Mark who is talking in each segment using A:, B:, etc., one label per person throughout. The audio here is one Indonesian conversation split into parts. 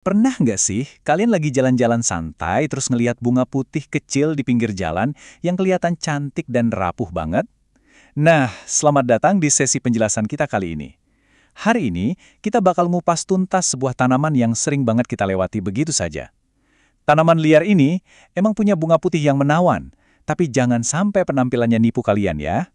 A: Pernah nggak sih kalian lagi jalan-jalan santai terus ngelihat bunga putih kecil di pinggir jalan yang kelihatan cantik dan rapuh banget? Nah, selamat datang di sesi penjelasan kita kali ini. Hari ini kita bakal ngupas tuntas sebuah tanaman yang sering banget kita lewati begitu saja. Tanaman liar ini emang punya bunga putih yang menawan, tapi jangan sampai penampilannya nipu kalian ya.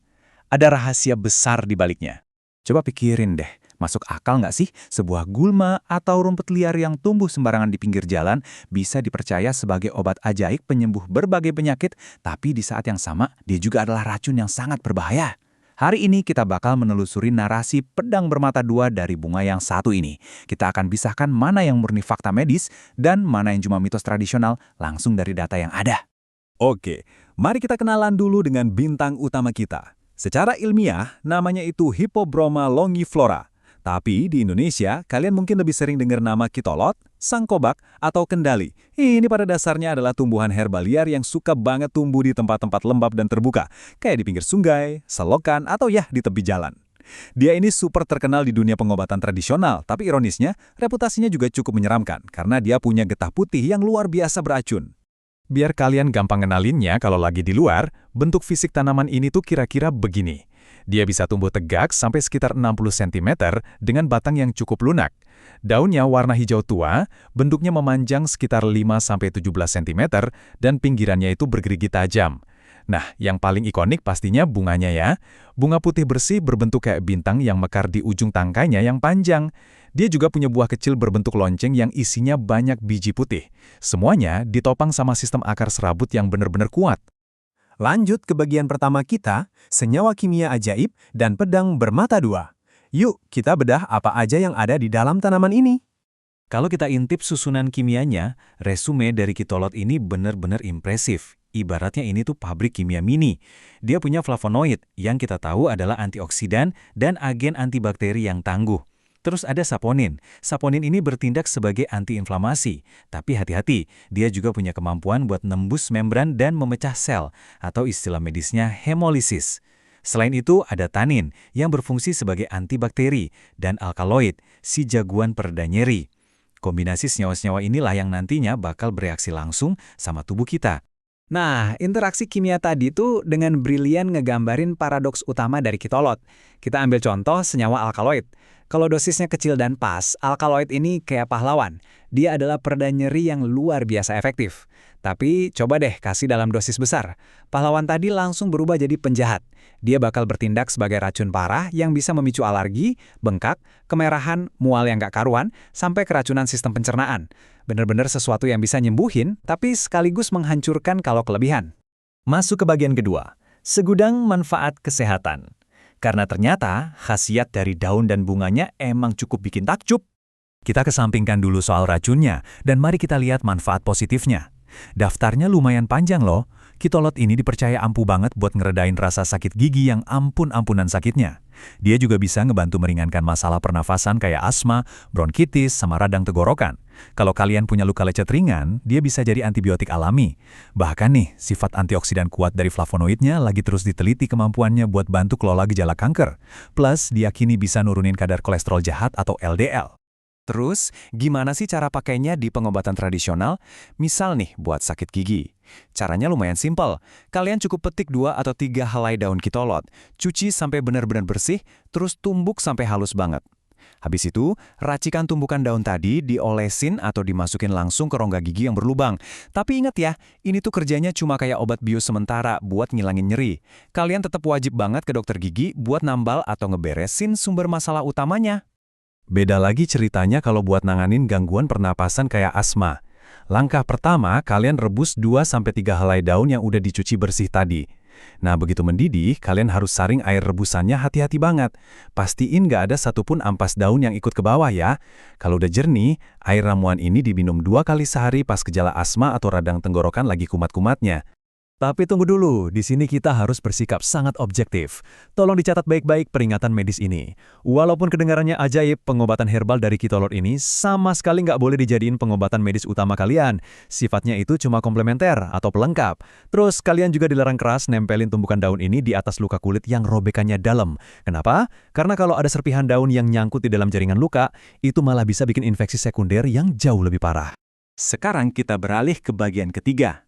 A: Ada rahasia besar di baliknya.
B: Coba pikirin deh, masuk akal nggak sih sebuah gulma atau rumput liar yang tumbuh sembarangan di pinggir jalan bisa dipercaya sebagai obat ajaib penyembuh berbagai penyakit, tapi di saat yang sama dia juga adalah racun yang sangat berbahaya? Hari ini kita bakal menelusuri narasi pedang bermata dua dari bunga yang satu ini. Kita akan pisahkan mana yang murni fakta medis dan mana yang cuma mitos tradisional langsung dari data yang ada.
C: Oke, mari kita kenalan dulu dengan bintang utama kita. Secara ilmiah, namanya itu Hippobroma longiflora. Tapi di Indonesia, kalian mungkin lebih sering dengar nama kitolot, sangkobak, atau kendali. Ini pada dasarnya adalah tumbuhan herba liar yang suka banget tumbuh di tempat-tempat lembab dan terbuka, kayak di pinggir sungai, selokan, atau ya di tepi jalan. Dia ini super terkenal di dunia pengobatan tradisional, tapi ironisnya, reputasinya juga cukup menyeramkan karena dia punya getah putih yang luar biasa beracun. Biar kalian gampang ngenalinnya kalau lagi di luar, bentuk fisik tanaman ini tuh kira-kira begini. Dia bisa tumbuh tegak sampai sekitar 60 cm dengan batang yang cukup lunak. Daunnya warna hijau tua, bentuknya memanjang sekitar 5-17 cm, dan pinggirannya itu bergerigi tajam. Nah, yang paling ikonik pastinya bunganya ya. Bunga putih bersih berbentuk kayak bintang yang mekar di ujung tangkainya yang panjang. Dia juga punya buah kecil berbentuk lonceng yang isinya banyak biji putih. Semuanya ditopang sama sistem akar serabut yang benar-benar kuat.
D: Lanjut ke bagian pertama kita, senyawa kimia ajaib dan pedang bermata dua. Yuk, kita bedah apa aja yang ada di dalam tanaman ini.
B: Kalau kita intip susunan kimianya, resume dari kitolot ini benar-benar impresif. Ibaratnya ini tuh pabrik kimia mini. Dia punya flavonoid yang kita tahu adalah antioksidan dan agen antibakteri yang tangguh. Terus ada saponin. Saponin ini bertindak sebagai antiinflamasi. Tapi hati-hati, dia juga punya kemampuan buat nembus membran dan memecah sel, atau istilah medisnya hemolisis. Selain itu, ada tanin yang berfungsi sebagai antibakteri dan alkaloid, si jagoan pereda nyeri. Kombinasi senyawa-senyawa inilah yang nantinya bakal bereaksi langsung sama tubuh kita.
E: Nah, interaksi kimia tadi tuh dengan brilian ngegambarin paradoks utama dari kitolot. Kita ambil contoh senyawa alkaloid. Kalau dosisnya kecil dan pas, alkaloid ini kayak pahlawan. Dia adalah pereda nyeri yang luar biasa efektif. Tapi coba deh kasih dalam dosis besar. Pahlawan tadi langsung berubah jadi penjahat. Dia bakal bertindak sebagai racun parah yang bisa memicu alergi, bengkak, kemerahan, mual yang gak karuan, sampai keracunan sistem pencernaan. Bener-bener sesuatu yang bisa nyembuhin, tapi sekaligus menghancurkan kalau kelebihan.
A: Masuk ke bagian kedua, segudang manfaat kesehatan. Karena ternyata khasiat dari daun dan bunganya emang cukup bikin takjub. Kita kesampingkan dulu soal racunnya, dan mari kita lihat manfaat positifnya. Daftarnya lumayan panjang loh. Kitolot ini dipercaya ampuh banget buat ngeredain rasa sakit gigi yang ampun-ampunan sakitnya. Dia juga bisa ngebantu meringankan masalah pernafasan kayak asma, bronkitis, sama radang tenggorokan. Kalau kalian punya luka lecet ringan, dia bisa jadi antibiotik alami. Bahkan nih, sifat antioksidan kuat dari flavonoidnya lagi terus diteliti kemampuannya buat bantu kelola gejala kanker. Plus, diyakini bisa nurunin kadar kolesterol jahat atau LDL. Terus, gimana sih cara pakainya di pengobatan tradisional? Misal nih, buat sakit gigi. Caranya lumayan simpel. Kalian cukup petik 2 atau 3 helai daun kitolot, cuci sampai benar-benar bersih, terus tumbuk sampai halus banget. Habis itu, racikan tumbukan daun tadi diolesin atau dimasukin langsung ke rongga gigi yang berlubang. Tapi ingat ya, ini tuh kerjanya cuma kayak obat bius sementara buat ngilangin nyeri. Kalian tetap wajib banget ke dokter gigi buat nambal atau ngeberesin sumber masalah utamanya.
C: Beda lagi ceritanya kalau buat nanganin gangguan pernapasan kayak asma. Langkah pertama, kalian rebus 2-3 helai daun yang udah dicuci bersih tadi. Nah, begitu mendidih, kalian harus saring air rebusannya hati-hati banget. Pastiin nggak ada satupun ampas daun yang ikut ke bawah ya. Kalau udah jernih, air ramuan ini diminum 2 kali sehari pas gejala asma atau radang tenggorokan lagi kumat-kumatnya.
A: Tapi tunggu dulu, di sini kita harus bersikap sangat objektif. Tolong dicatat baik-baik peringatan medis ini. Walaupun kedengarannya ajaib, pengobatan herbal dari kitolot ini sama sekali nggak boleh dijadiin pengobatan medis utama kalian. Sifatnya itu cuma komplementer atau pelengkap. Terus kalian juga dilarang keras nempelin tumbukan daun ini di atas luka kulit yang robekannya dalam. Kenapa? Karena kalau ada serpihan daun yang nyangkut di dalam jaringan luka, itu malah bisa bikin infeksi sekunder yang jauh lebih parah.
B: Sekarang kita beralih ke bagian ketiga.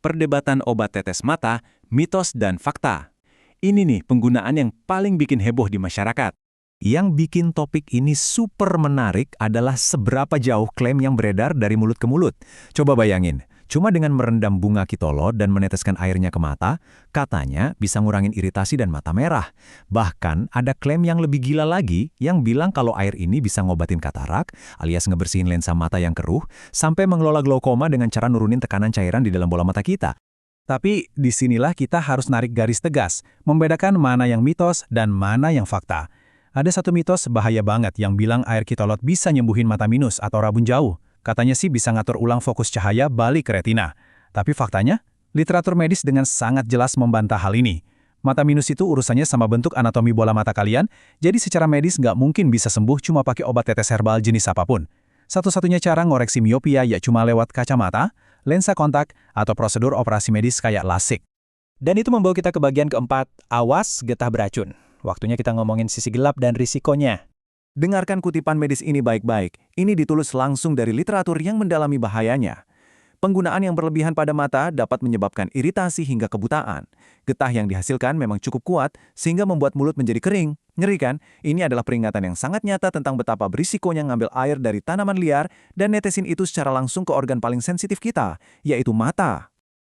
B: Perdebatan obat tetes mata, mitos dan fakta. Ini nih penggunaan yang paling bikin heboh di masyarakat.
A: Yang bikin topik ini super menarik adalah seberapa jauh klaim yang beredar dari mulut ke mulut. Coba bayangin, cuma dengan merendam bunga kitolot dan meneteskan airnya ke mata, katanya bisa ngurangin iritasi dan mata merah. Bahkan ada klaim yang lebih gila lagi yang bilang kalau air ini bisa ngobatin katarak, alias ngebersihin lensa mata yang keruh, sampai mengelola glaukoma dengan cara nurunin tekanan cairan di dalam bola mata kita.
D: Tapi disinilah kita harus narik garis tegas, membedakan mana yang mitos dan mana yang fakta. Ada satu mitos bahaya banget yang bilang air kitolot bisa nyembuhin mata minus atau rabun jauh. Katanya sih bisa ngatur ulang fokus cahaya balik ke retina. Tapi faktanya, literatur medis dengan sangat jelas membantah hal ini. Mata minus itu urusannya sama bentuk anatomi bola mata kalian, jadi secara medis nggak mungkin bisa sembuh cuma pakai obat tetes herbal jenis apapun. Satu-satunya cara ngoreksi miopia ya cuma lewat kacamata, lensa kontak, atau prosedur operasi medis kayak LASIK.
E: Dan itu membawa kita ke bagian keempat, awas getah beracun. Waktunya kita ngomongin sisi gelap dan risikonya.
B: Dengarkan kutipan medis ini baik-baik. Ini ditulis langsung dari literatur yang mendalami bahayanya. Penggunaan yang berlebihan pada mata dapat menyebabkan iritasi hingga kebutaan. Getah yang dihasilkan memang cukup kuat sehingga membuat mulut menjadi kering. Ngeri kan? Ini adalah peringatan yang sangat nyata tentang betapa berisikonya ngambil air dari tanaman liar dan netesin itu secara langsung ke organ paling sensitif kita, yaitu mata.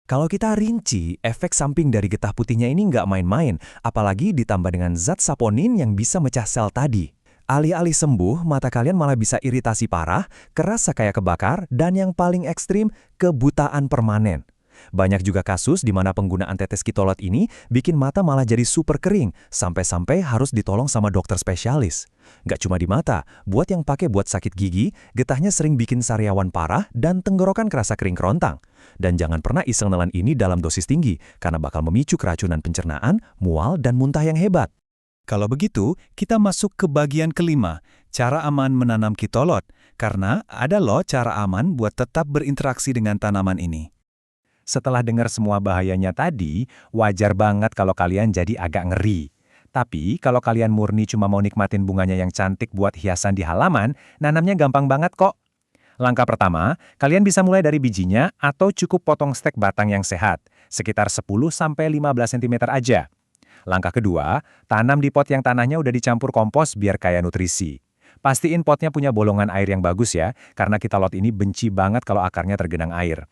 A: Kalau kita rinci, efek samping dari getah putihnya ini nggak main-main, apalagi ditambah dengan zat saponin yang bisa mecah sel tadi. Alih-alih sembuh, mata kalian malah bisa iritasi parah, kerasa kayak kebakar, dan yang paling ekstrim, kebutaan permanen. Banyak juga kasus di mana penggunaan tetes kitolot ini bikin mata malah jadi super kering, sampai-sampai harus ditolong sama dokter spesialis. Nggak cuma di mata, buat yang pakai buat sakit gigi, getahnya sering bikin sariawan parah dan tenggorokan kerasa kering kerontang. Dan jangan pernah iseng nelan ini dalam dosis tinggi, karena bakal memicu keracunan pencernaan, mual, dan muntah yang hebat.
C: Kalau begitu, kita masuk ke bagian kelima, cara aman menanam kitolot, karena ada loh cara aman buat tetap berinteraksi dengan tanaman ini.
A: Setelah dengar semua bahayanya tadi, wajar banget kalau kalian jadi agak ngeri. Tapi kalau kalian murni cuma mau nikmatin bunganya yang cantik buat hiasan di halaman, nanamnya gampang banget kok. Langkah pertama, kalian bisa mulai dari bijinya atau cukup potong stek batang yang sehat, sekitar 10-15 cm aja. Langkah kedua, tanam di pot yang tanahnya udah dicampur kompos biar kaya nutrisi. Pastiin potnya punya bolongan air yang bagus ya, karena kitolot ini benci banget kalau akarnya tergenang air.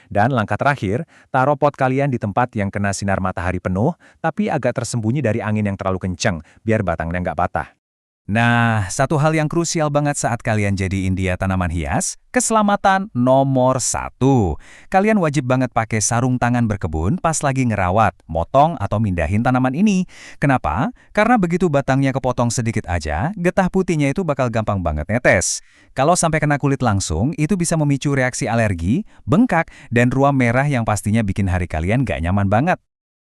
A: Dan langkah terakhir, taruh pot kalian di tempat yang kena sinar matahari penuh, tapi agak tersembunyi dari angin yang terlalu kenceng, biar batangnya nggak patah.
B: Nah, satu hal yang krusial banget saat kalian jadiin dia tanaman hias, keselamatan nomor 1. Kalian wajib banget pakai sarung tangan berkebun pas lagi ngerawat, motong, atau mindahin tanaman ini. Kenapa? Karena begitu batangnya kepotong sedikit aja, getah putihnya itu bakal gampang banget netes. Kalau sampai kena kulit langsung, itu bisa memicu reaksi alergi, bengkak, dan ruam merah yang pastinya bikin hari kalian gak nyaman banget.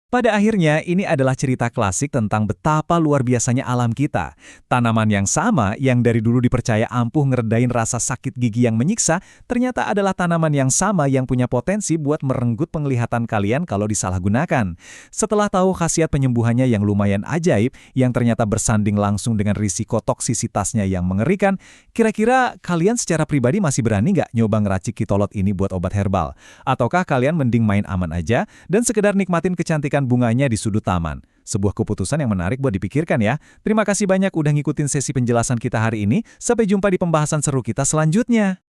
A: Pada akhirnya, ini adalah cerita klasik tentang betapa luar biasanya alam kita. Tanaman yang sama yang dari dulu dipercaya ampuh ngeredain rasa sakit gigi yang menyiksa, ternyata adalah tanaman yang sama yang punya potensi buat merenggut penglihatan kalian kalau disalahgunakan. Setelah tahu khasiat penyembuhannya yang lumayan ajaib, yang ternyata bersanding langsung dengan risiko toksisitasnya yang mengerikan, kira-kira kalian secara pribadi masih berani nggak nyoba ngeracik kitolot ini buat obat herbal? Ataukah kalian mending main aman aja dan sekedar nikmatin kecantikan bunganya di sudut taman? Sebuah keputusan yang menarik buat dipikirkan ya. Terima kasih banyak udah ngikutin sesi penjelasan kita hari ini. Sampai jumpa di pembahasan seru kita selanjutnya.